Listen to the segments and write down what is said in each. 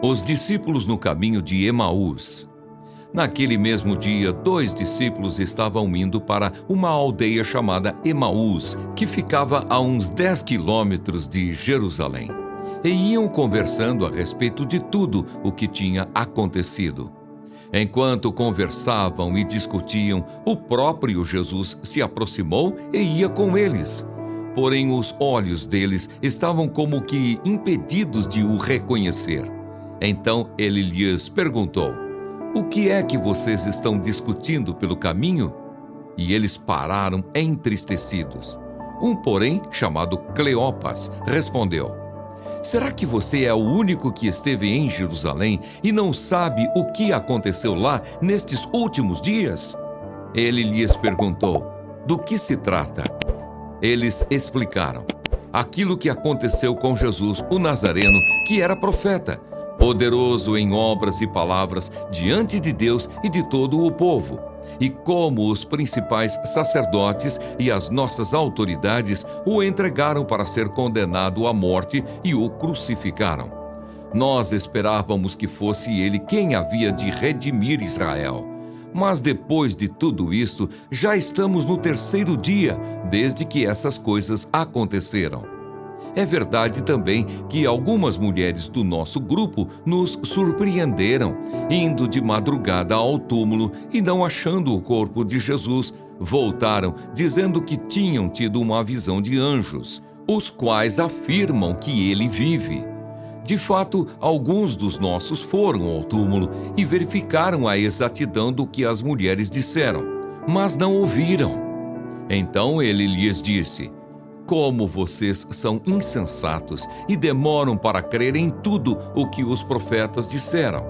Os discípulos no caminho de Emaús. Naquele mesmo dia, 2 discípulos estavam indo para uma aldeia chamada Emaús, que ficava a uns 10 quilômetros de Jerusalém. E iam conversando a respeito de tudo o que tinha acontecido. Enquanto conversavam e discutiam, o próprio Jesus se aproximou e ia com eles. Porém, os olhos deles estavam como que impedidos de o reconhecer. Então ele lhes perguntou: "O que é que vocês estão discutindo pelo caminho?" E eles pararam entristecidos. Um, porém, chamado Cleopas, respondeu: "Será que você é o único que esteve em Jerusalém e não sabe o que aconteceu lá nestes últimos dias?" Ele lhes perguntou: "Do que se trata?" Eles explicaram: "Aquilo que aconteceu com Jesus, o Nazareno, que era profeta, poderoso em obras e palavras diante de Deus e de todo o povo, e como os principais sacerdotes e as nossas autoridades o entregaram para ser condenado à morte e o crucificaram. Nós esperávamos que fosse ele quem havia de redimir Israel. Mas depois de tudo isto, já estamos no 3º dia, desde que essas coisas aconteceram. É verdade também que algumas mulheres do nosso grupo nos surpreenderam, indo de madrugada ao túmulo e não achando o corpo de Jesus, voltaram dizendo que tinham tido uma visão de anjos, os quais afirmam que ele vive. De fato, alguns dos nossos foram ao túmulo e verificaram a exatidão do que as mulheres disseram, mas não ouviram." Então ele lhes disse: "Como vocês são insensatos e demoram para crer em tudo o que os profetas disseram.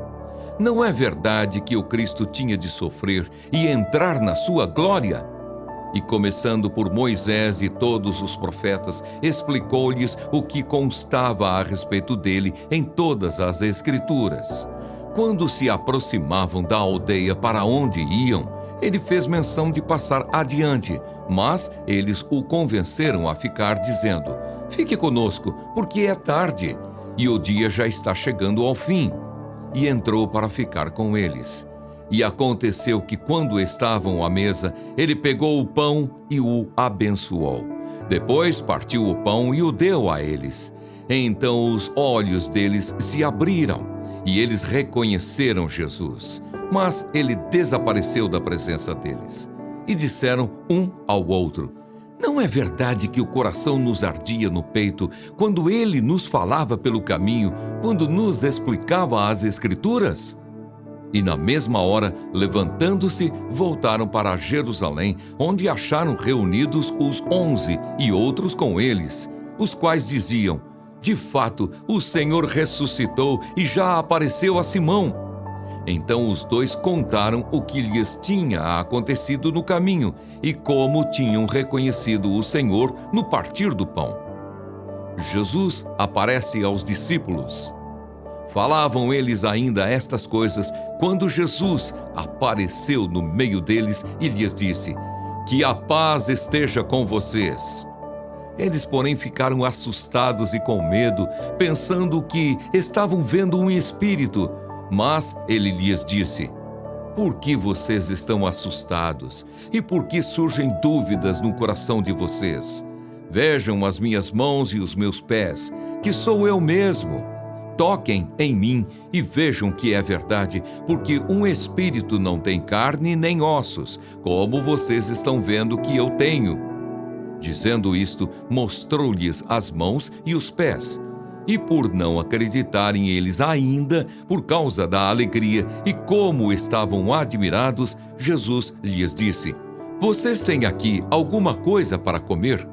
Não é verdade que o Cristo tinha de sofrer e entrar na sua glória?" E começando por Moisés e todos os profetas, explicou-lhes o que constava a respeito dele em todas as Escrituras. Quando se aproximavam da aldeia para onde iam, ele fez menção de passar adiante, mas eles o convenceram a ficar, dizendo: "Fique conosco, porque é tarde, e o dia já está chegando ao fim." E entrou para ficar com eles. E aconteceu que, quando estavam à mesa, ele pegou o pão e o abençoou. Depois partiu o pão e o deu a eles. Então os olhos deles se abriram, e eles reconheceram Jesus. Mas ele desapareceu da presença deles. E disseram um ao outro: "Não é verdade que o coração nos ardia no peito quando ele nos falava pelo caminho, quando nos explicava as Escrituras?" E na mesma hora, levantando-se, voltaram para Jerusalém, onde acharam reunidos os 11 e outros com eles, os quais diziam: "De fato, o Senhor ressuscitou e já apareceu a Simão." Então os 2 contaram o que lhes tinha acontecido no caminho e como tinham reconhecido o Senhor no partir do pão. Jesus aparece aos discípulos. Falavam eles ainda estas coisas quando Jesus apareceu no meio deles e lhes disse: "Que a paz esteja com vocês." Eles, porém, ficaram assustados e com medo, pensando que estavam vendo um espírito. Mas ele lhes disse: "Por que vocês estão assustados? E por que surgem dúvidas no coração de vocês? Vejam as minhas mãos e os meus pés, que sou eu mesmo. Toquem em mim e vejam que é verdade, porque um espírito não tem carne nem ossos, como vocês estão vendo que eu tenho." Dizendo isto, mostrou-lhes as mãos e os pés. E por não acreditarem eles ainda, por causa da alegria e como estavam admirados, Jesus lhes disse: "Vocês têm aqui alguma coisa para comer?"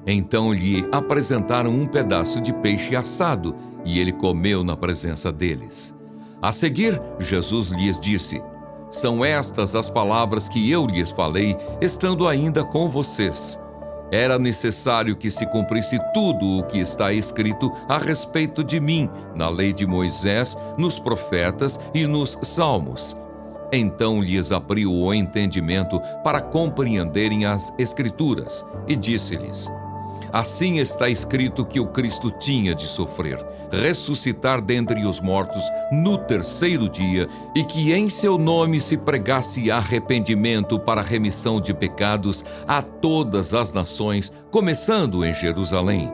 Então lhe apresentaram um pedaço de peixe assado, e ele comeu na presença deles. A seguir, Jesus lhes disse: "São estas as palavras que eu lhes falei, estando ainda com vocês. Era necessário que se cumprisse tudo o que está escrito a respeito de mim, na lei de Moisés, nos profetas e nos salmos." Então lhes abriu o entendimento para compreenderem as Escrituras, e disse-lhes: Assim está escrito que o Cristo tinha de sofrer, ressuscitar dentre os mortos no terceiro dia, e que em seu nome se pregasse arrependimento para a remissão de pecados a todas as nações, começando em Jerusalém.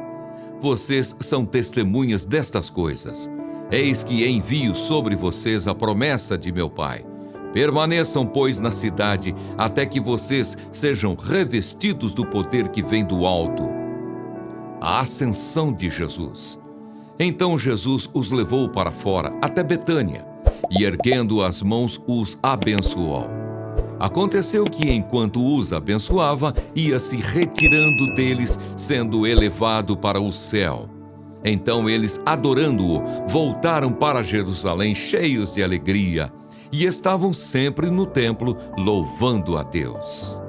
Vocês são testemunhas destas coisas. Eis que envio sobre vocês a promessa de meu Pai. Permaneçam, pois, na cidade, até que vocês sejam revestidos do poder que vem do alto. A ascensão de Jesus. Então Jesus os levou para fora, até Betânia, e erguendo as mãos, os abençoou. Aconteceu que, enquanto os abençoava, ia se retirando deles, sendo elevado para o céu. Então eles, adorando-o, voltaram para Jerusalém cheios de alegria, e estavam sempre no templo, louvando a Deus.